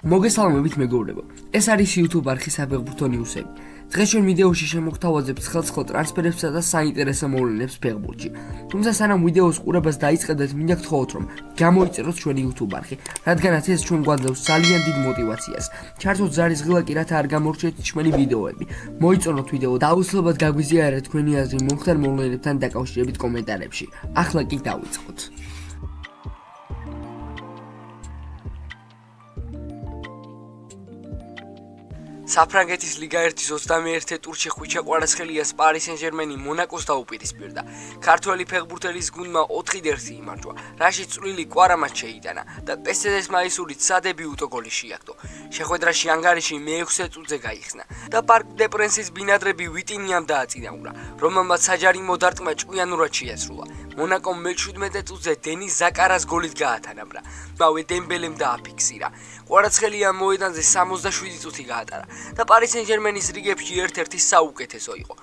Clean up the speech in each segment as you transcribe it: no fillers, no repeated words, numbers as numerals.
მოგესალმებით მეგობრებო. ეს არის YouTube არხი საფეხბურთო ნიუსები. დღეს ჩვენ ვიდეოში შემოგთავაზებთ ხელსაწყო ტრანსფერებსა და საინტერესო მოვლენებს ფეხბურთში. თუმცა სანამ ვიდეოს ყურებას დაიწყებთ, მინდა გთხოვოთ, რომ გამოიწეროთ ჩვენი YouTube არხი, რადგანაც ეს ჩვენ გვაძლევს ძალიან დიდ мотивაციას. ჩართოთ ზარის ღილაკი, რათა არ გამორჩეთ ჩვენი ვიდეოები. მოიწონოთ ვიდეო და აუცილებლად გაგვიზიარეთ თქვენი აზრი მომხდარ მოვლენებთან დაკავშირებით კომენტარებში. ახლა კი დავიწყოთ. საფრანგეთის ლიგა 1-ის 21 ტურში ხვიჩა კვარაცხელიას პარი სენ-ჟერმენი მონაკოს დაუპირისპირდა. ქართველი ფეხბურთელის გუნდმა 4-1 იმარჯვა, რაშიც წვლილი კვარამაც შეიტანა და პესედეს მაისურით სადებიუტო გოლი შეაგდო. შეხვედრაში ანგარიში მე-6 წუთზე გაიხსნა და პარკ დე პრენსის ბინადრები ვიტინიამ დააწინაურა, რომელმაც საჯარი მოდარტყმა ჭკვიანურად შეასრულა. მონაკომ მე-17 წუთზე დენის ზაკარას გოლით გაათანაბრა. მავე დემბელემ დააფიქსირა. კვარაცხელიამ მოედანზე 67 წუთი გაატარა და პარი სენ-ჟერმენის რიგებში ერთ-ერთი საუკეთესო იყო.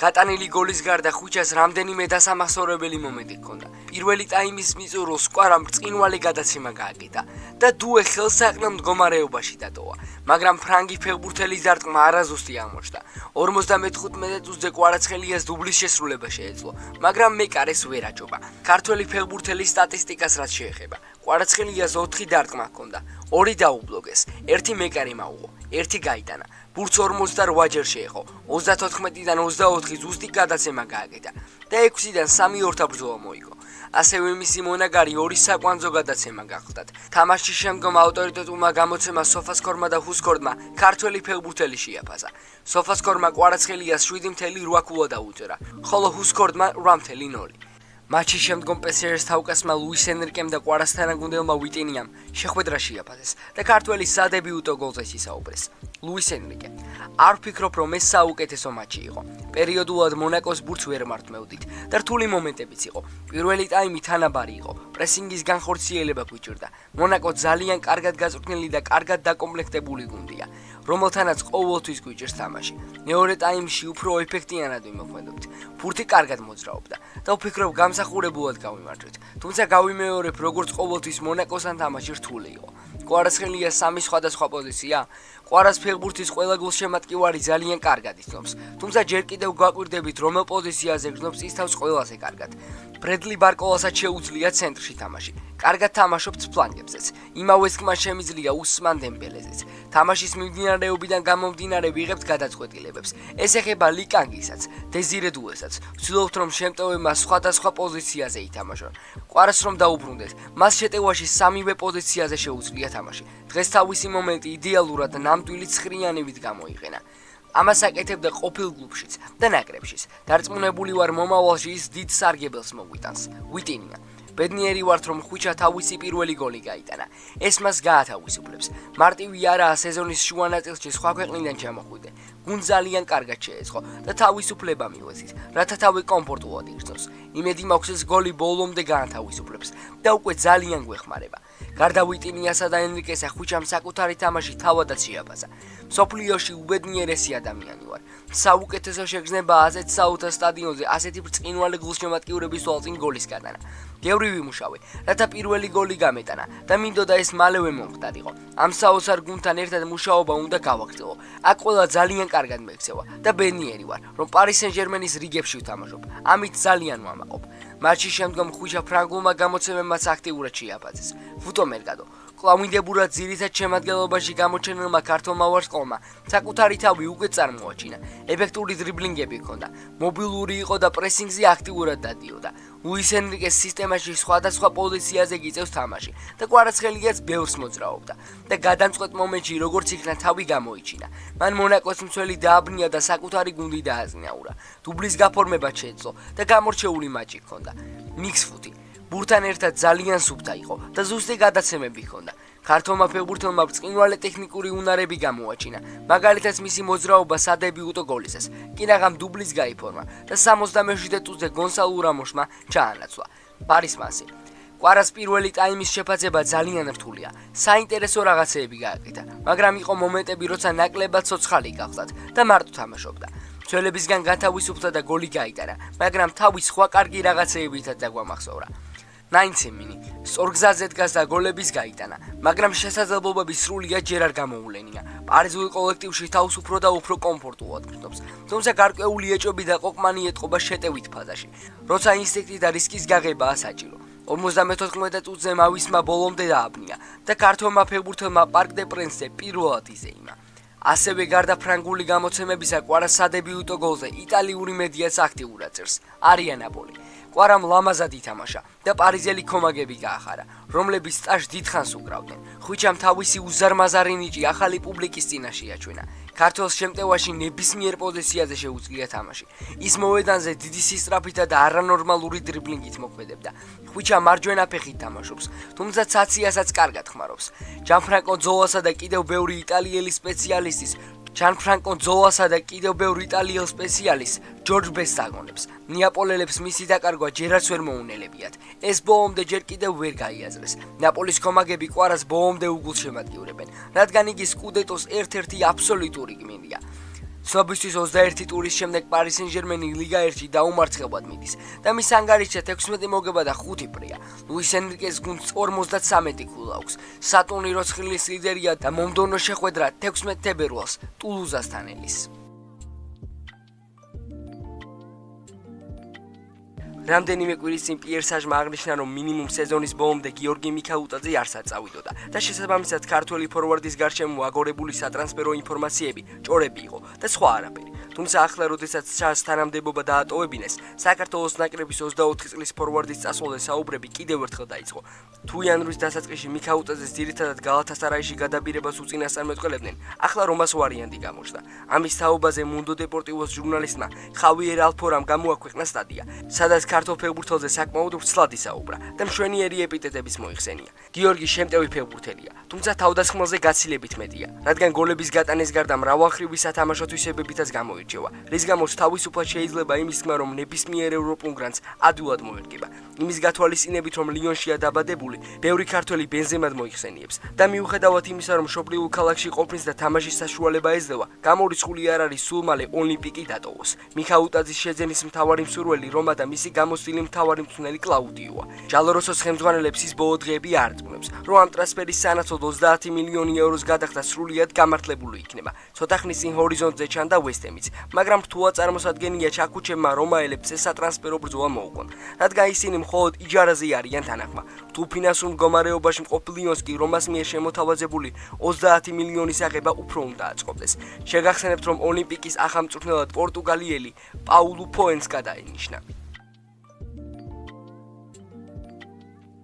გატანილი გოლის გარდა ხვიჩას რამდენიმე დასამახსოვრებელი მომენტი ჰქონდა. პირველი ტაიმის მიწურულს კვარამ ბრწყინვალე გადაცემა გააკეთა და დუე ხელსაყრელ მდგომარეობაში დატოვა, მაგრამ ფრანგი ფეხბურთელის დარტყმა არაზუსტი აღმოჩნდა. 55 წუთზე კვარაცხელიას დუბლის შესრულება შეეძლო, მაგრამ მეკარეს ვერ აჯობა. ქართველი ფეხბურთელის სტატისტიკას რაც შეეხება, კვარაცხელიას 4 დარტყმა ჰქონდა, 2 დაუბლოგეს, 1 მეკარი მაუღო, 1 გაიტანა. ბურთს 48 ჯერ შეეხო, 34-დან 24 ზუსტი გადაცემა გააკეთა და 6-დან 3 ორთაბრძოლა მოიგო. ასევე მისი მონაგარი 2 საკვანძო გადაცემა გახდათ. თამაშის შემდგომ ავტორიტეტულმა გამოცემას სოფასკორმა და ჰუსკორდმა ქართველი ფეხბურთელი შეაფასა. სოფასკორმა კვარაცხელიას 7.8 ქულა დაუწერა, ხოლო ჰუსკორდმა 8.0. მატჩის შემდგომ პესერს თავკასმა ლუის ენრიკემ და კვარას თანაგუნდელმა ვიტინიამ შეხვედრა შეაფასეს და ქართველის სადებიუტო გოლზე ისაუბრეს. ლუის ენრიკე: არ ვფიქრობ, რომ ეს საუკეთესო მატჩი იყო. პერიოდულად მონაკოს ბურთს ვერ მართმევდით და რთული მომენტებიც იყო. პირველი ტაიმი თანაბარი იყო, პრესინგის განხორციელება გვიჭირდა. მონაკო ძალიან კარგად გაწვრთნილი და კარგად დაკომპლექტებული გუნდია, რომელთანაც ყოველთვის გვიჭირს თამაში. მეორე ტაიმში უფრო ეფექტიანად ვიმოქმედებთ. ბურთი კარგად მოძრაობდა და ვფიქრობ გამსახურებულად გავიმარჯვეთ. თუმცა გავიმეორებ, როგორც ყოველთვის მონაკოსთან თამაში რთული იყო. კვარაცხელიას 3 სხვადასხვა პოზიცია. კვარას ფეხბურთის ყველა გულშემატკივარი ძალიან კარგად იცნობს, თუმცა ჯერ კიდევ გვაკვირდებით, რომელ პოზიციაზე გრძნობს ის თავს ყველაზე კარგად. ბრედლი ბარკოლასაც შეუძლია ცენტრში თამაში. კარგად თამაშობს ფლანგებზეც. იმავეს ხმას შემიძლია უსმან დემბელეზეც. თამაშის მიმდინარეობიდან გამომდინარე ვიღებთ გადაწყვეტილებებს. ეს ეხება ლიკანგისაც, დეზირე დუესაც. ვცდილობთ, რომ შემტევებმა სხვადასხვა პოზიციაზე ითამაშონ. კვარას რომ დაუბრუნდეთ, მას შეტევაში 3-ვე პოზიციაზე შეუძლია თამაში. დღეს თავისი მომენტი იდეალურად ნამდვილი ცხრიანივით გამოიყენა. ამას აკეთებდა ყოფილ კლუბშიც და ნაკრებშიც. დარწმუნებული ვარ, მომავალში ის დიდ სარგებელს მოგვიტანს. ვიტინია: ბედნიერი ვართ, რომ ხვიჩა თავისი პირველი გოლი გაიტანა. ეს მას გაათავისუფლებს. მარტივი არაა სეზონის შუა ნაწილში სხვა ქვეყნიდან ჩამოხვიდე. გუნდ ძალიან კარგად შეეწყო და თავისუფლება მიუღეს, რათა თავი კომფორტულად იგრძნოს. იმედი მაქვს, ეს გოლი ბოლომდე გაათავისუფლებს და უკვე ძალიან გვეხმარება. გარდა ვიტინიასა და ენრიკესა, ხვიჩამ საკუთარი თამაში თავადაც შეაფასა. მსოფლიოში უბედნიერესი ადამიანი ვარ. საუკეთესო შეგრძნებაა ასეთ საუთა სტადიონზე ასეთი ბრწყინვალე გულშემატკივრების თვალწინ გოლის გატანა. გევრი ვიმუშავე, რათა პირველი გოლი გამეტანა და მინდოდა ეს მალევე მომხდარიყო. ამ საოცარ გუნდთან ერთად მუშაობა უნდა გავაგრძელო. აქ ყველა ძალიან კარგად მექცევა და ბედნიერი ვარ, რომ პარი სენ-ჟერმენის რიგებში ვთამაშობ. ამით ძალიან ვამაყობ. მატჩის შემდგომ ხვიჩა ფრანგულმა გამოცემებმაც აქტიურად შეაფასეს. ფუტომერკადო კლავინდებურად ძირითად შემადგენლობაში გამოჩენილმა ქართულმა ვარსკვლავმა საკუთარი თავი უკვე წარმოაჩინა. ეფექტური დრიბლინგები ჰქონდა, მობილური იყო და პრესინგზე აქტიურად დადიოდა. ლუის ენრიკეს სისტემაში სხვადასხვა პოზიციაზე გიწევს თამაში და კვარაცხელიას ბევრს მოძრაობდა და გადამწყვეტ მომენტში როგორც იქნა თავი გამოიჩინა. მან მონაკოს მცველი დააბნია და საკუთარი გუნდი დააზნაურა. დუბლის გაფორმებაც შეეძლო და გამორჩეული მატჩი ჰქონდა. მიქსფუთი ბურთთან ერთად ძალიან სუფთა იყო და ზუსტი გადაცემები ჰქონდა. ქართულმა ფეხბურთელმა ბრწყინვალე ტექნიკური უნარები გამოაჩინა, მაგალითად მისი მოძრაობა სადებიუტო გოლისას, კინაღამ დუბლის გაიფორმა და 67 წუთზე გონსალო რამოსმა ჩაანაცვლა. პარის მასი. კვარას პირველი ტაიმის შეფასება ძალიან რთულია. საინტერესო რაღაცეები გააკეთა, მაგრამ იყო მომენტები, როცა ნაკლებად ცოცხალი გახდათ და მარტო თამაშობდა. მცველებისგან გათავისუფლდა და გოლი გაიტანა, მაგრამ თავის სხვა კარგი რაღაცეებითაც დაგვამახსოვრა. 9-მინი სწორგზაზე დგას და გოლების გაიტანა, მაგრამ შესაძლებლობები სრულიად ჯერ არ გამოულენია. პარიზულ კოლექტივში თავს უფრო და უფრო კომფორტულად გრძნობს, თუმცა გარკვეული ეჭვები და ყოყმანი ეტყობა შეტევით ფაზაში, როცა ინსტინქტი და რისკის გაღებაა საჭირო. 54 წუთზე მავისმა ბოლომდე დააბნია და ქართველმა ფეხბურთელმა პარკ დე პრენსზე პირველად იზეიმა. ასევე გარდა ფრანგული გამოცემებისა, კვარა სადებიუტო გოლზე იტალიური მედიაც აქტიურად წერს. არია ნაპოლი. კვარამ ლამაზად ითამაშა და პარიზელი კომაგები გაახარა, რომლებიც სტაჟს დიდხანს უკრავდნენ. ხვიჩამ თავისი უზარმაზარი ნიჭი ახალი პუბლიკის წინაშე აჩვენა. ქართველს შემტევაში ნებისმიერ პოზიციაზე შეუძლია თამაში. ის მოედანზე დიდი სისწრაფითა და არანორმალური დრიბლინგით მოქმედებდა. ხვიჩა მარჯვენა ფეხით თამაშობს, თუმცა ცაციასაც კარგად ხმარობს. ჯანფრანკო ძოლასა და კიდევ ბევრი იტალიელი სპეციალისტის ჯორჯ ბესს აგონებს. ნეაპოლელებს მისი დაკარგვა ჯერაც ვერ მოუნელებიათ. ეს ბოლომდე ჯერ კიდევ ვერ გაიაზრეს. ნაპოლის კომაგები კვარას ბოლომდე უგულშემატკივრებენ, რადგან იგი სკუდეტოს ერთ-ერთი აბსოლუტური გმირია. ცნობისთვის 21 ტურის შემდეგ პარი სენ-ჟერმენი ლიგა 1-ში დაუმარცხებლად მიდის და მის ანგარიშზე 16 მოგება და 5 პრია. ლუის ენრიკეს გუნდს 53 ქულა აქვს. სატურნირო ცხრილის ლიდერია და მომდევნო შეხვედრა 16 თებერვალს ტულუზასთან ელის. რამდენიმე კვირის წინ პიერ საჟმა აღნიშნა, რომ მინიმუმ სეზონის ბოლომდე გიორგი მიქაუტაძე არსად წავიდოდა და შესაბამისად ქართველი ფორვარდის გარშემო აგორებული სატრანსფერო ინფორმაციები ჭორები იყო და სხვა არაფერი. თუმცა ახლა, როდესაც ჩას თანამდებობა დაატოვებინეს, საქართველოს ნაკრების 24 წლის ფორვარდის წასვლაზე საუბრები კიდევ ერთხელ დაიწყო. თუ იანვრის დასაწყისში მიქაუტაძეს ძირითადად გალათასარაიში გადაბირებას უწინასწარმეტყველებდნენ, ახლა რომას ვარიანტი გამოჩნდა. ამის თაობაზე მუნდო დეპორტივოს ჟურნალისტმა ხავიერ ალფორამ გამოაქვეყნა სტატია, სადაც ქართულ ფეხბურთელზე საკმაოდ ვრცლად ისაუბრა და მშვენიერი ეპიტეტების მოიხსენია. გიორგი შემტევი ფეხბურთელია, თუმცა თავდასხმელზე გაცილებით მეტია, რადგან გოლების გატანის გარდა მრავალხრივი სათამაშო თვისებებითაც გამოირჩევა, რის გამოც თავისუფლად შეიძლება იმის თქმა, რომ ნებისმიერ ევროპულ გრანდს ადვილად მოერგება. იმის გათვალისწინებით, რომ ლიონშია დაბადებული, ბევრი ქართველი ბენზემად მოიხსენიებს და მიუხედავად იმისა, რომ მშობლიურ ქალაქში ყოფნის და თამაშის საშუალება ეძლევა, გამორიცხული არ არის სულ მალე ოლიმპიკი დატოვოს. მიქაუტაძის შეძენის მთავარი მსურველი რომა და მისი გამოცდილი მთავარი მწვრთნელი კლაუდიოა. ჟალოროსოს ხელმძღვანელებს ის ბოლო დღეები არ აწმუნებს, რომ ამ ტრანსფერის სანაცვლოდ 30 მილიონი ევროს გადახდა სრულიად გამართლებული იქნება. ცოტა ხნის წინ ჰორიზონტზე ჩანდა ვესტემიც, მაგრამ რთულად წარმოსადგენია ჩაკუჩებმა რომაელებს ეს სატრანსფერო ბრძოლა მოუყვონ, რადგან ისინი მხოლოდ იჯარაზე არიან თანახმა. თუ ფინანსურ მდგომარეობაში მყოფ ლიონს კი რომას მიერ შემოთავაზებული 30 მილიონის აღება უფრო უნდა აწყობდეს. შეგახსენებთ, რომ ოლიმპიკის ახალ მწვრთნელად პორტუგალიელი პაულუ ფოენს გადაინიშნა.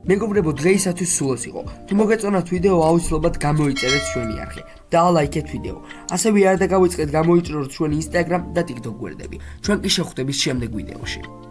მეგობრებო, დღეისათვის სულ ეს იყო. თუ მოგეწონათ ვიდეო, აუცილებლად გამოიწერეთ ჩვენი არხი და ლაიქეთ ვიდეო. ასევე არ დაგავიწყეთ გამოიჭროთ ჩვენი Instagram და TikTok გვერდები. ჩვენ კი შევხვდებით შემდეგ ვიდეოში.